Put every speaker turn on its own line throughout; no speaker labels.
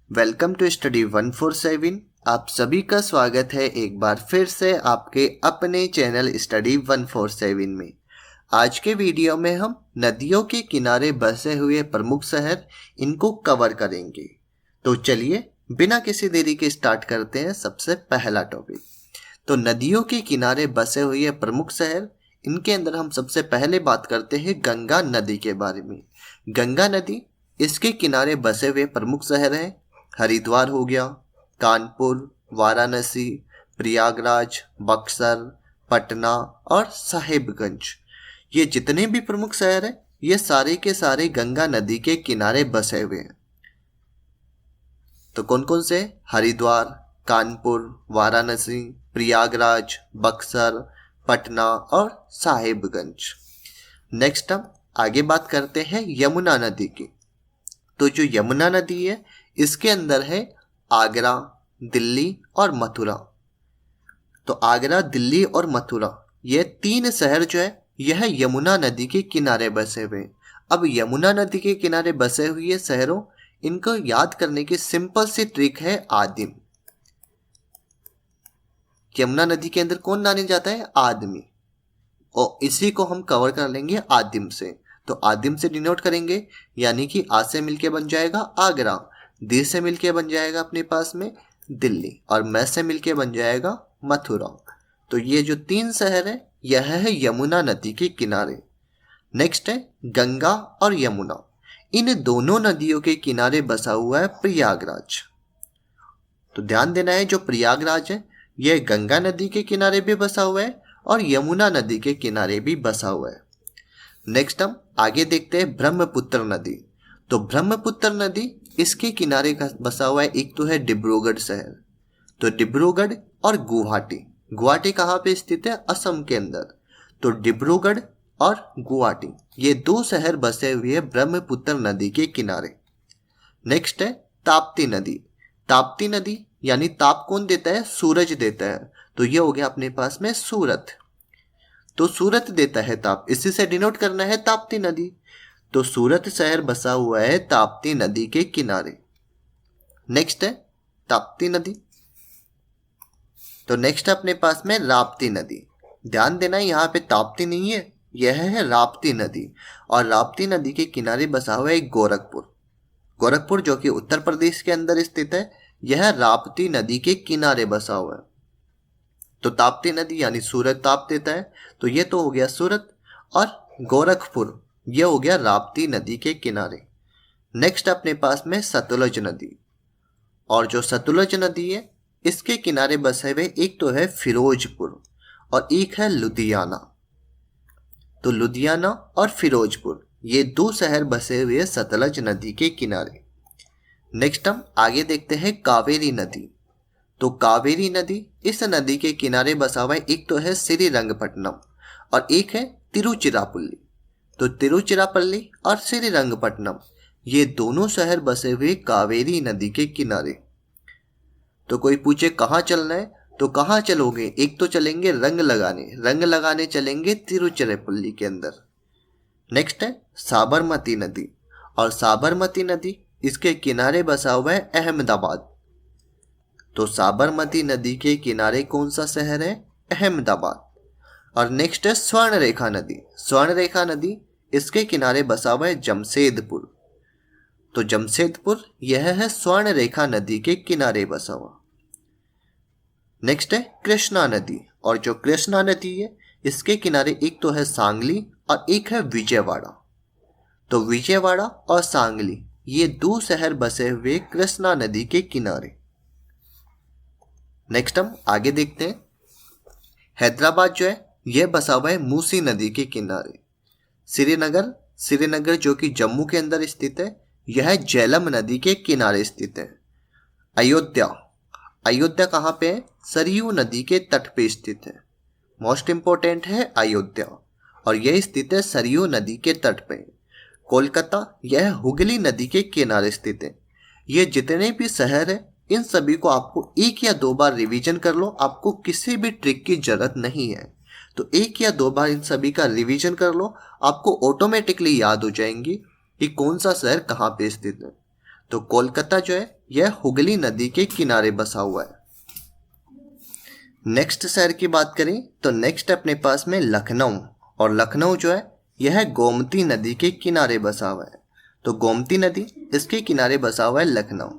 Welcome to study 147। आप सभी का स्वागत है एक बार फिर से आपके अपने चैनल स्टडी 147 में। आज के वीडियो में हम नदियों के किनारे बसे हुए प्रमुख शहर इनको कवर करेंगे। तो चलिए बिना किसी देरी के स्टार्ट करते हैं। सबसे पहला टॉपिक तो नदियों के किनारे बसे हुए प्रमुख शहर। इनके अंदर हम सबसे पहले बात करते हैं गंगा नदी के बारे में। गंगा नदी इसके किनारे बसे हुए प्रमुख शहर हैं। हरिद्वार हो गया, कानपुर, वाराणसी, प्रयागराज, बक्सर, पटना और साहिबगंज। ये जितने भी प्रमुख शहर हैं ये सारे के सारे गंगा नदी के किनारे बसे हुए हैं। तो कौन कौन से? हरिद्वार, कानपुर, वाराणसी, प्रयागराज, बक्सर, पटना और साहिबगंज। नेक्स्ट हम आगे बात करते हैं यमुना नदी की। तो जो यमुना नदी है इसके अंदर है आगरा, दिल्ली और मथुरा। तो आगरा, दिल्ली और मथुरा ये तीन शहर जो है यह यमुना नदी के किनारे बसे हुए हैं। अब यमुना नदी के किनारे बसे हुए शहरों इनको याद करने की सिंपल सी ट्रिक है आदिम। यमुना नदी के अंदर कौन नहाने जाता है? आदमी। और इसी को हम कवर कर लेंगे आदिम से। तो आदिम से डिनोट करेंगे यानी कि आ से मिलके बन जाएगा आगरा, दी से मिलके बन जाएगा अपने पास में दिल्ली और मैं से मिलके बन जाएगा मथुरा। तो ये जो तीन शहर है यह है यमुना नदी के किनारे। नेक्स्ट है गंगा और यमुना। इन दोनों नदियों के किनारे बसा हुआ है प्रयागराज। तो ध्यान देना है जो प्रयागराज है यह गंगा नदी के किनारे भी बसा हुआ है और यमुना नदी के किनारे भी बसा हुआ है। नेक्स्ट हम आगे देखते हैं ब्रह्मपुत्र नदी। तो ब्रह्मपुत्र नदी इसके किनारे का बसा हुआ है। एक तो है डिब्रूगढ़ शहर। तो डिब्रूगढ़ और गुवाहाटी। गुवाहाटी कहाँ पे स्थित है? असम के अंदर। तो डिब्रूगढ़ और गुवाहाटी ये दो शहर बसे हुए हैं ब्रह्मपुत्र नदी के किनारे। नेक्स्ट है ताप्ती नदी। ताप्ती नदी यानी ताप कौन देता है? सूरज देता है। तो ये हो गया अपने पास में सूरत। तो सूरत देता है ताप, इसी से डिनोट करना है ताप्ती नदी। तो सूरत शहर बसा हुआ है ताप्ती नदी के किनारे। नेक्स्ट है ताप्ती नदी। तो नेक्स्ट अपने पास में राप्ती नदी। ध्यान देना यहाँ पे ताप्ती नहीं है, यह है राप्ती नदी। और राप्ती नदी के किनारे बसा हुआ है गोरखपुर। गोरखपुर जो कि उत्तर प्रदेश के अंदर स्थित है यह राप्ती नदी के किनारे बसा हुआ है। तो ताप्ती नदी यानी सूरत ताप देता है। तो ये तो हो गया सूरत और गोरखपुर ये हो गया राप्ती नदी के किनारे। नेक्स्ट अपने पास में सतलुज नदी। और जो सतलुज नदी है इसके किनारे बसे हुए एक तो है फिरोजपुर और एक है लुधियाना। तो लुधियाना और फिरोजपुर ये दो शहर बसे हुए सतलुज नदी के किनारे। नेक्स्ट हम आगे देखते हैं कावेरी नदी। तो कावेरी नदी इस नदी के किनारे बसा हुआ है। एक तो है श्रीरंगपट्टनम और एक है तिरुचिरापल्ली। तो तिरुचिरापल्ली और श्रीरंगपट्टनम ये दोनों शहर बसे हुए कावेरी नदी के किनारे। तो कोई पूछे कहाँ चलना है तो कहाँ चलोगे? एक तो चलेंगे रंग लगाने चलेंगे तिरुचिरापल्ली के अंदर। नेक्स्ट है साबरमती नदी। और साबरमती नदी इसके किनारे बसा हुआ है अहमदाबाद। तो साबरमती नदी के किनारे कौन सा शहर है? अहमदाबाद। और नेक्स्ट है स्वर्णरेखा नदी। स्वर्णरेखा नदी इसके किनारे बसा हुआ है जमशेदपुर। तो जमशेदपुर यह है स्वर्णरेखा नदी के किनारे बसा हुआ। नेक्स्ट है कृष्णा नदी। और जो कृष्णा नदी है इसके किनारे एक तो है सांगली और एक है विजयवाड़ा। तो विजयवाड़ा और सांगली ये दो शहर बसे हुए कृष्णा नदी के किनारे। नेक्स्ट हम आगे देखते हैं हैदराबाद जो है यह बसा हुआ है मूसी नदी के किनारे। श्रीनगर जो कि जम्मू के अंदर स्थित है यह झेलम नदी के किनारे स्थित है। अयोध्या कहाँ पे है? सरयू नदी के तट पे स्थित है। मोस्ट इंपॉर्टेंट है अयोध्या और यह स्थित है सरयू नदी के तट पे। कोलकाता यह हुगली नदी के किनारे स्थित है। ये जितने भी शहर है इन सभी को आपको एक या दो बार रिवीजन कर लो। आपको किसी भी ट्रिक की जरूरत नहीं है। तो एक या दो बार इन सभी का रिवीजन कर लो, आपको ऑटोमेटिकली याद हो जाएंगी कि कौन सा शहर कहाँ पे स्थित है। तो कोलकाता जो है यह हुगली नदी के किनारे बसा हुआ है। नेक्स्ट शहर की बात करें तो नेक्स्ट अपने पास में लखनऊ, और लखनऊ जो है यह गोमती नदी के किनारे बसा हुआ है। तो गोमती नदी इसके किनारे बसा हुआ है लखनऊ।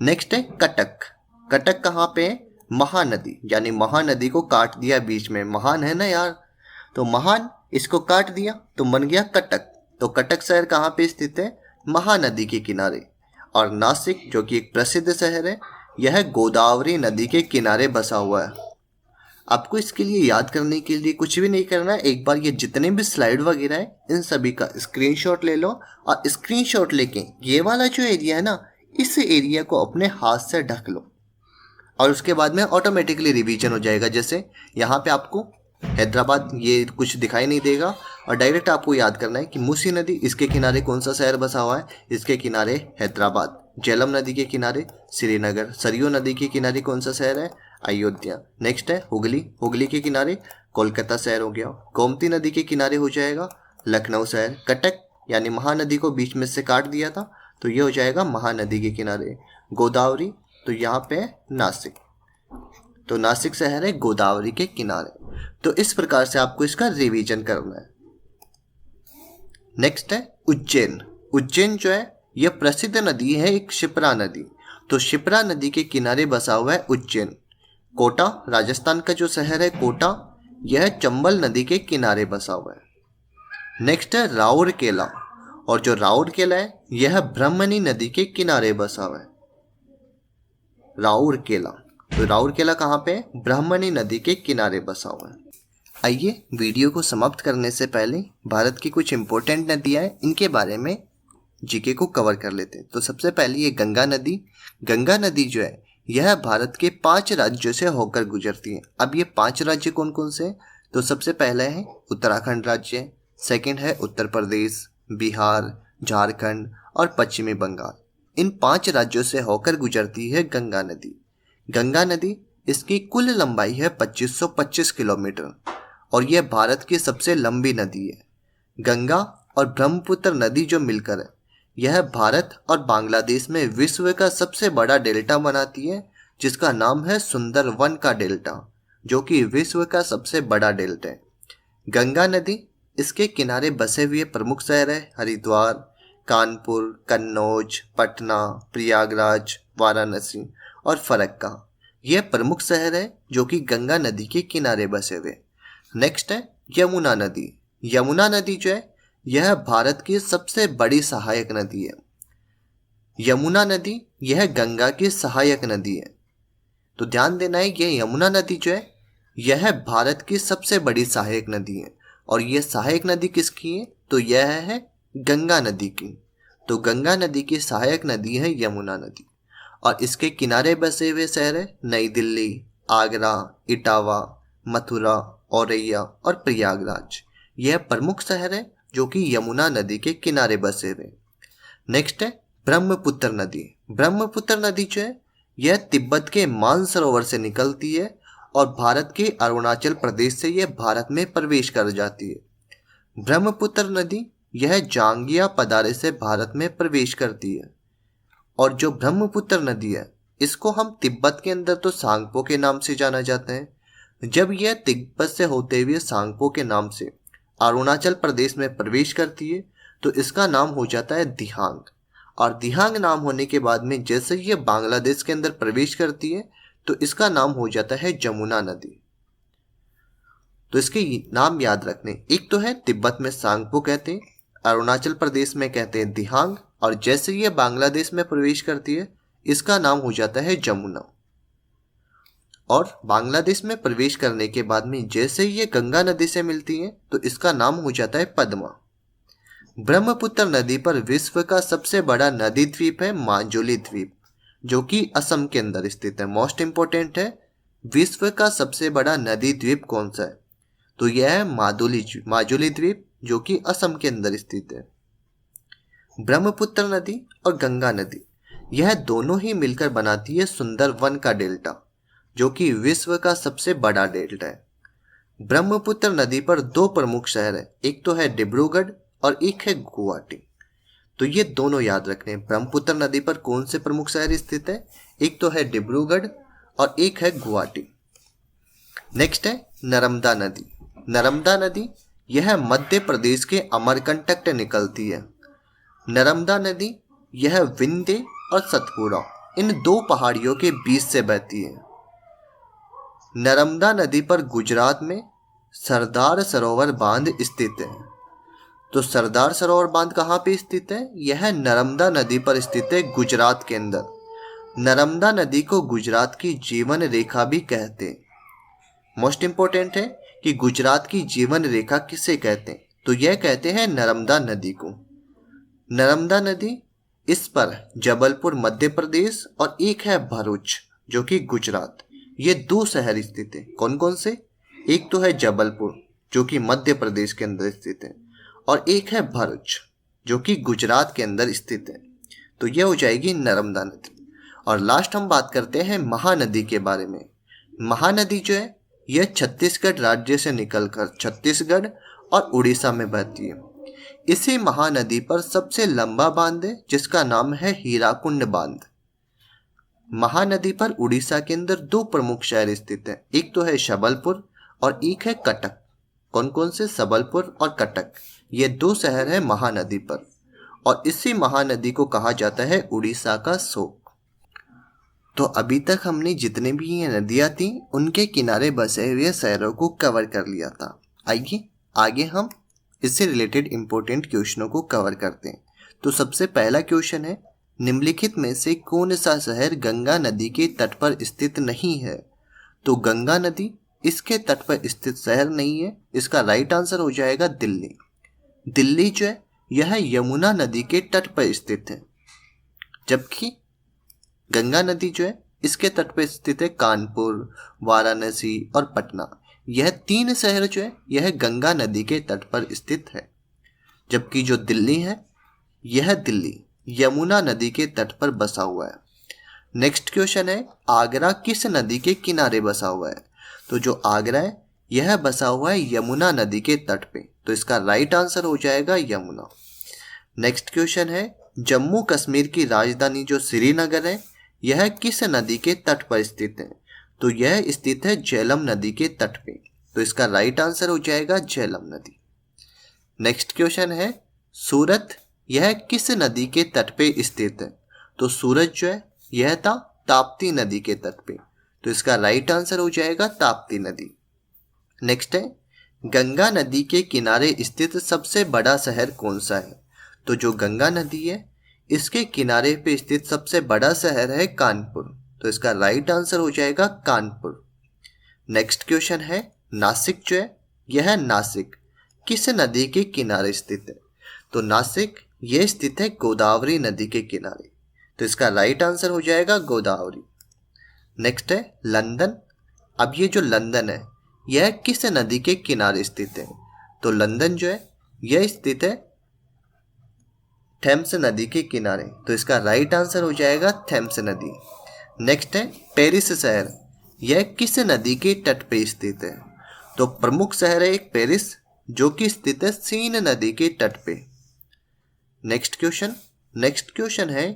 नेक्स्ट है कटक। कटक कहाँ पे है? महानदी, यानी महानदी को काट दिया बीच में, महान है ना यार, तो महान इसको काट दिया तो बन गया कटक। तो कटक शहर कहाँ पे स्थित है? महानदी के किनारे। और नासिक जो कि एक प्रसिद्ध शहर है, यह गोदावरी नदी के किनारे बसा हुआ है। आपको इसके लिए याद करने के लिए कुछ भी नहीं करना है, एक बार ये जितने भी स्लाइड वगैरह है इन सभी का स्क्रीनशॉट ले लो, और स्क्रीनशॉट लेके ये वाला जो एरिया है ना, इस एरिया को अपने हाथ से ढक लो, और उसके बाद में ऑटोमेटिकली रिवीजन हो जाएगा। जैसे यहाँ पे आपको हैदराबाद ये कुछ दिखाई नहीं देगा, और डायरेक्ट आपको याद करना है कि मूसी नदी इसके किनारे कौन सा शहर बसा हुआ है, इसके किनारे हैदराबाद। झेलम नदी के किनारे श्रीनगर। सरयू नदी के किनारे कौन सा शहर है? अयोध्या। नेक्स्ट है हुगली, हुगली के किनारे कोलकाता शहर हो गया। गोमती नदी के किनारे हो जाएगा लखनऊ शहर। कटक यानी महानदी को बीच में से काट दिया था तो ये हो जाएगा महानदी के किनारे। गोदावरी तो यहाँ पे है नासिक, तो नासिक शहर है गोदावरी के किनारे। तो इस प्रकार से आपको इसका रिवीजन करना है। नेक्स्ट है उज्जैन। उज्जैन जो है यह प्रसिद्ध नदी है एक शिप्रा नदी, तो शिप्रा नदी के किनारे बसा हुआ है उज्जैन। कोटा राजस्थान का जो शहर है कोटा, यह चंबल नदी के किनारे बसा हुआ है। नेक्स्ट है राउरकेला, और जो राउरकेला है यह ब्रह्मणी नदी के किनारे बसा हुआ है। राउरकेला, तो राउरकेला कहाँ पे है? ब्रह्मणी नदी के किनारे बसा हुआ है। आइए वीडियो को समाप्त करने से पहले भारत की कुछ इंपॉर्टेंट नदियाँ हैं, इनके बारे में जीके को कवर कर लेते हैं। तो सबसे पहले ये गंगा नदी। गंगा नदी जो है यह भारत के 5 राज्यों से होकर गुजरती है। अब ये 5 राज्य कौन कौन से हैं? तो सबसे पहले है उत्तराखंड राज्य, सेकंड है उत्तर प्रदेश, बिहार, झारखंड और पश्चिमी बंगाल। इन 5 राज्यों से होकर गुजरती है गंगा नदी। गंगा नदी इसकी कुल लंबाई है 2525 किलोमीटर, और यह भारत की सबसे लंबी नदी है। गंगा और ब्रह्मपुत्र नदी जो मिलकर है, यह भारत और बांग्लादेश में विश्व का सबसे बड़ा डेल्टा बनाती है, जिसका नाम है सुंदरवन का डेल्टा, जो कि विश्व का सबसे बड़ा डेल्टा है। गंगा नदी इसके किनारे बसे हुए प्रमुख शहर है हरिद्वार, कानपुर, कन्नौज, पटना, प्रयागराज, वाराणसी और फरक्का। यह प्रमुख शहर है जो कि गंगा नदी के किनारे बसे हुए। नेक्स्ट है यमुना नदी। यमुना नदी जो है यह भारत की सबसे बड़ी सहायक नदी है। यमुना नदी यह गंगा की सहायक नदी है। तो ध्यान देना है, यह यमुना नदी जो है यह भारत की सबसे बड़ी सहायक नदी है। और यह सहायक नदी किसकी है? तो यह है गंगा नदी की। तो गंगा नदी की सहायक नदी है यमुना नदी, और इसके किनारे बसे हुए शहर है नई दिल्ली, आगरा, इटावा, मथुरा, औरैया और प्रयागराज। यह प्रमुख शहर है जो कि यमुना नदी के किनारे बसे हुए। नेक्स्ट है ब्रह्मपुत्र नदी। ब्रह्मपुत्र नदी जो है यह तिब्बत के मानसरोवर से निकलती है, और भारत के अरुणाचल प्रदेश से यह भारत में प्रवेश कर जाती है। ब्रह्मपुत्र नदी यह जांगिया पदारे से भारत में प्रवेश करती है। और जो ब्रह्मपुत्र नदी है इसको हम तिब्बत के अंदर तो सांगपो के नाम से जाना जाता है। जब यह तिब्बत से होते हुए सांगपो के नाम से अरुणाचल प्रदेश में प्रवेश करती है तो इसका नाम हो जाता है दिहांग, और दिहांग नाम होने के बाद में जैसे ये बांग्लादेश के अंदर प्रवेश करती है तो इसका नाम हो जाता है जमुना नदी। तो इसके नाम याद रखने, एक तो है तिब्बत में सांगपो कहते हैं, अरुणाचल प्रदेश में कहते हैं दिहांग, और जैसे ये बांग्लादेश में प्रवेश करती है इसका नाम हो जाता है जमुना। और बांग्लादेश में प्रवेश करने के बाद में जैसे ये गंगा नदी से मिलती है तो इसका नाम हो जाता है पद्मा। ब्रह्मपुत्र नदी पर विश्व का सबसे बड़ा नदी द्वीप है माजुली द्वीप, जो कि असम के अंदर स्थित है। मोस्ट इंपोर्टेंट है, विश्व का सबसे बड़ा नदी द्वीप कौन सा है? तो यह है माजुली द्वीप, जो कि असम के अंदर स्थित है। ब्रह्मपुत्र नदी और गंगा नदी यह दोनों ही मिलकर बनाती है सुंदरवन का डेल्टा, जो कि विश्व का सबसे बड़ा डेल्टा है। ब्रह्मपुत्र नदी पर 2 प्रमुख शहर है, एक तो है डिब्रूगढ़ और एक है गुवाहाटी। तो ये दोनों याद रखने। ब्रह्मपुत्र नदी पर कौन से प्रमुख शहर स्थित है? एक तो है डिब्रूगढ़ और एक है गुवाहाटी। नेक्स्ट है नर्मदा नदी। नर्मदा नदी यह मध्य प्रदेश के अमरकंटक से निकलती है। नर्मदा नदी यह विंध्य और सतपुड़ा इन दो पहाड़ियों के बीच से बहती है। नर्मदा नदी पर गुजरात में सरदार सरोवर बांध स्थित है। तो सरदार सरोवर बांध कहाँ पे स्थित है? यह नर्मदा नदी पर स्थित है, गुजरात के अंदर। नर्मदा नदी को गुजरात की जीवन रेखा भी कहते हैं। मोस्ट इंपॉर्टेंट है कि गुजरात की जीवन रेखा किसे कहते हैं? तो यह कहते हैं नर्मदा नदी को। नर्मदा नदी इस पर जबलपुर मध्य प्रदेश और एक है भरूच जो कि गुजरात, ये दो शहर स्थित है। कौन कौन से? एक तो है जबलपुर जो कि मध्य प्रदेश के अंदर स्थित है और एक है भरूच जो कि गुजरात के अंदर स्थित है। तो यह हो जाएगी नर्मदा नदी। और लास्ट हम बात करते हैं महानदी के बारे में। महानदी जो है यह छत्तीसगढ़ राज्य से निकलकर छत्तीसगढ़ और उड़ीसा में बहती है। इसी महानदी पर सबसे लंबा बांध है जिसका नाम है हीराकुंड बांध। महानदी पर उड़ीसा के अंदर दो प्रमुख शहर स्थित हैं, एक तो है सबलपुर और एक है कटक। कौन कौन से? सबलपुर और कटक, ये दो शहर है महानदी पर। और इसी महानदी को कहा जाता है उड़ीसा का शोक। तो अभी तक हमने जितने भी ये नदियाँ थी उनके किनारे बसे हुए शहरों को कवर कर लिया था। आइए आगे हम इससे रिलेटेड इंपॉर्टेंट क्वेश्चनों को कवर करते हैं। तो सबसे पहला क्वेश्चन है, निम्नलिखित में से कौन सा शहर गंगा नदी के तट पर स्थित नहीं है? तो गंगा नदी इसके तट पर स्थित शहर नहीं है। इसका राइट आंसर हो जाएगा दिल्ली। दिल्ली जो है यह यमुना नदी के तट पर स्थित है, जबकि गंगा नदी जो है इसके तट पर स्थित है कानपुर, वाराणसी और पटना। यह तीन शहर जो है यह गंगा नदी के तट पर स्थित है, जबकि जो दिल्ली है यह दिल्ली यमुना नदी के तट पर बसा हुआ है। नेक्स्ट क्वेश्चन है, आगरा किस नदी के किनारे बसा हुआ है? तो जो आगरा है यह बसा हुआ है यमुना नदी के तट पे, तो इसका राइट आंसर हो जाएगा यमुना। नेक्स्ट क्वेश्चन है, जम्मू कश्मीर की राजधानी जो श्रीनगर है यह किस नदी के तट पर स्थित है? तो यह स्थित है झेलम नदी के तट पे, तो इसका राइट आंसर हो जाएगा झेलम नदी। नेक्स्ट क्वेश्चन है, सूरत यह किस नदी के तट पे स्थित है? तो सूरत जो है यह था ताप्ती नदी के तट पे, तो इसका राइट आंसर हो जाएगा ताप्ती नदी। नेक्स्ट है, गंगा नदी के किनारे स्थित सबसे बड़ा शहर कौन सा है? तो जो गंगा नदी है इसके किनारे पे स्थित सबसे बड़ा शहर है कानपुर, तो इसका राइट आंसर हो जाएगा कानपुर। नेक्स्ट क्वेश्चन है, नासिक जो है यह नासिक किस नदी के किनारे स्थित है? तो नासिक यह स्थित है गोदावरी नदी के किनारे, तो इसका राइट आंसर हो जाएगा गोदावरी। नेक्स्ट है लंदन। अब ये जो लंदन है यह किस नदी के किनारे स्थित है? तो लंदन जो है यह स्थित है थेम्स नदी के किनारे, तो इसका राइट आंसर हो जाएगा थेम्स नदी। नेक्स्ट है पेरिस शहर, यह किस नदी के तट पे स्थित है? तो प्रमुख शहर है एक पेरिस जो कि स्थित है सीन नदी के तट पे। नेक्स्ट क्वेश्चन है,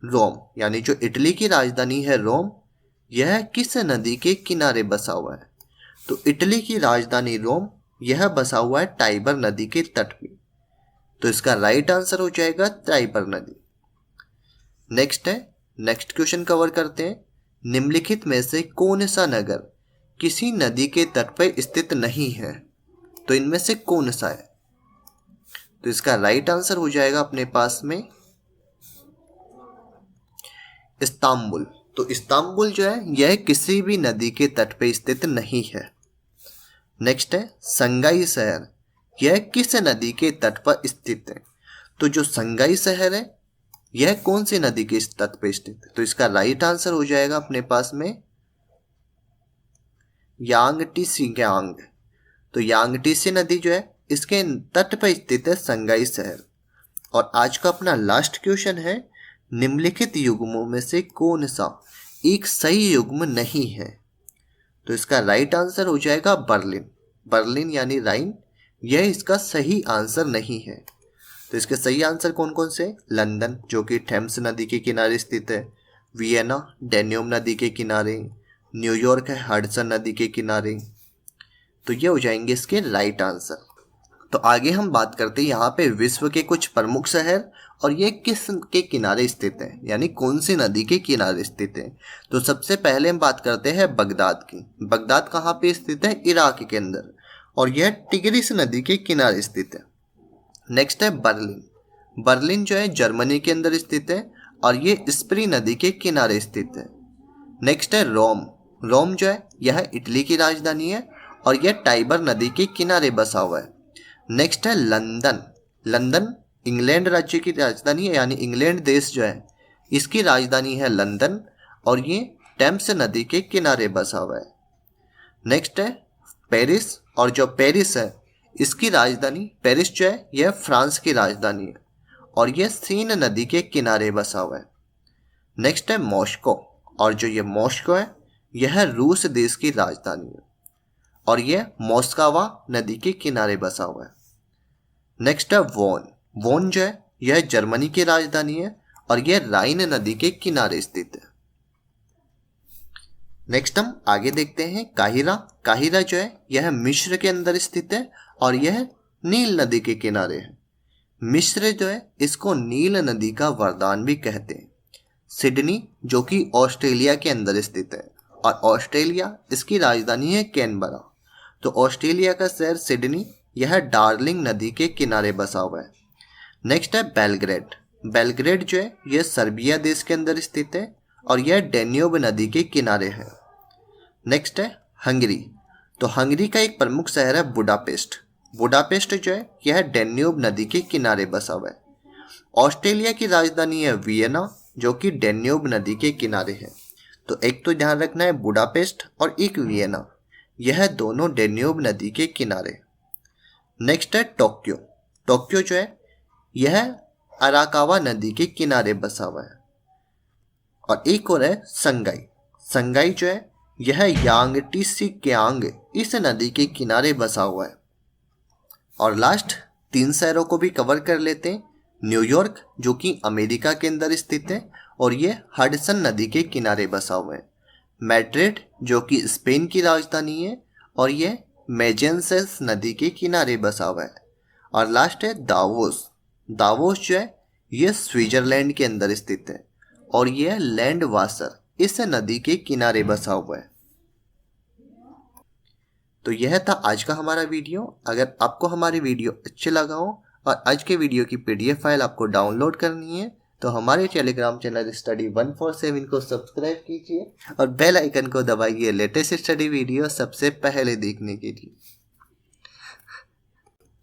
रोम यानी जो इटली की राजधानी है रोम, यह किस नदी के किनारे बसा हुआ है? तो इटली की राजधानी रोम यह बसा हुआ है टाइबर नदी के तट पे, तो इसका राइट आंसर हो जाएगा टाइबर नदी। नेक्स्ट क्वेश्चन कवर करते हैं, निम्नलिखित में से कौन सा नगर किसी नदी के तट पर स्थित नहीं है? तो इनमें से कौन सा है? तो इसका राइट आंसर हो जाएगा अपने पास में इस्तांबुल। तो इस्तांबुल जो है यह किसी भी नदी के तट पे स्थित नहीं है। नेक्स्ट है संगाई शहर, यह किस नदी के तट पर स्थित है? तो जो संगाई शहर है यह कौन सी नदी के तट पर स्थित है? तो इसका राइट आंसर हो जाएगा अपने पास में यांगटीसियांग। तो यांगटीसी नदी जो है इसके तट पर स्थित है संगाई शहर। और आज का अपना लास्ट क्वेश्चन है, निम्नलिखित युग्मों में से कौन सा एक सही युग्म नहीं है? तो इसका राइट आंसर हो जाएगा बर्लिन। बर्लिन यानी राइन, यह इसका सही आंसर नहीं है। तो इसके सही आंसर कौन कौन से? लंदन जो कि थेम्स नदी के किनारे स्थित है, वियना डैन्यूब नदी के किनारे, न्यूयॉर्क है हडसन नदी के किनारे। तो ये हो जाएंगे इसके राइट आंसर। तो आगे हम बात करते हैं यहाँ पे विश्व के कुछ प्रमुख शहर और ये किस के किनारे स्थित है, यानी कौन सी नदी के किनारे स्थित है। तो सबसे पहले हम बात करते हैं बगदाद की। बगदाद कहाँ पे स्थित है? इराक के अंदर, और यह टिग्रिस नदी के किनारे स्थित है। नेक्स्ट है बर्लिन। बर्लिन जो है जर्मनी के अंदर स्थित है और ये स्प्री नदी के किनारे स्थित है। नेक्स्ट है रोम। रोम जो है यह इटली की राजधानी है और यह टाइबर नदी के किनारे बसा हुआ है। नेक्स्ट है लंदन। लंदन इंग्लैंड राज्य की राजधानी है, यानी इंग्लैंड देश जो है इसकी राजधानी है लंदन और ये टेम्स नदी के किनारे बसा हुआ है। नेक्स्ट है पेरिस, और जो पेरिस है इसकी राजधानी, पेरिस जो है यह फ्रांस की राजधानी है और यह सीन नदी के किनारे बसा हुआ है। नेक्स्ट है मॉस्को, और जो ये मॉस्को है यह रूस देश की राजधानी है और यह मोस्कावा नदी के किनारे बसा हुआ है। नेक्स्ट है वोन। वोन जो है यह जर्मनी की राजधानी है और यह राइन नदी के किनारे स्थित है। नेक्स्ट हम आगे देखते हैं काहिरा। काहिरा जो है यह मिस्र के अंदर स्थित है और यह नील नदी के किनारे है। मिस्र जो है इसको नील नदी का वरदान भी कहते हैं। सिडनी जो कि ऑस्ट्रेलिया के अंदर स्थित है और ऑस्ट्रेलिया इसकी राजधानी है कैनबरा। तो ऑस्ट्रेलिया का शहर सिडनी यह डार्लिंग नदी के किनारे बसा हुआ है। नेक्स्ट है बेलग्रेड। बेलग्रेड जो है यह सर्बिया देश के अंदर स्थित है और यह डैन्यूब नदी के किनारे है। नेक्स्ट है हंगरी। तो हंगरी का एक प्रमुख शहर है बुडापेस्ट। बुडापेस्ट जो है यह डैन्यूब नदी के किनारे बसा हुआ है। ऑस्ट्रेलिया की राजधानी है वियना जो कि डैन्यूब नदी के किनारे है। तो एक तो ध्यान रखना है बुडापेस्ट और एक वियना, यह दोनों डैन्यूब नदी के किनारे। नेक्स्ट है टोक्यो। टोक्यो जो है यह अराकावा नदी के किनारे बसा हुआ है। और एक और है संगाई। संगाई जो है यह यांगटीसी क्यांग इस नदी के किनारे बसा हुआ है। और लास्ट 3 शहरों को भी कवर कर लेते हैं। न्यूयॉर्क जो कि अमेरिका के अंदर स्थित है और यह हडसन नदी के किनारे बसा हुआ है। मैड्रिड जो कि स्पेन की राजधानी है और यह मेजेंसेस नदी के किनारे बसा हुआ है। और लास्ट है दावोस। दावोस जो है यह स्विट्जरलैंड के अंदर स्थित है और यह लैंड वासर इस नदी के किनारे बसा हुआ है। तो यह था आज का हमारा वीडियो। अगर आपको हमारी वीडियो अच्छे लगा हो और आज के वीडियो की PDF फाइल आपको डाउनलोड करनी है तो हमारे टेलीग्राम चैनल स्टडी 147 को सब्सक्राइब कीजिए और बेल आइकन को दबाइए लेटेस्ट स्टडी वीडियो सबसे पहले देखने के लिए।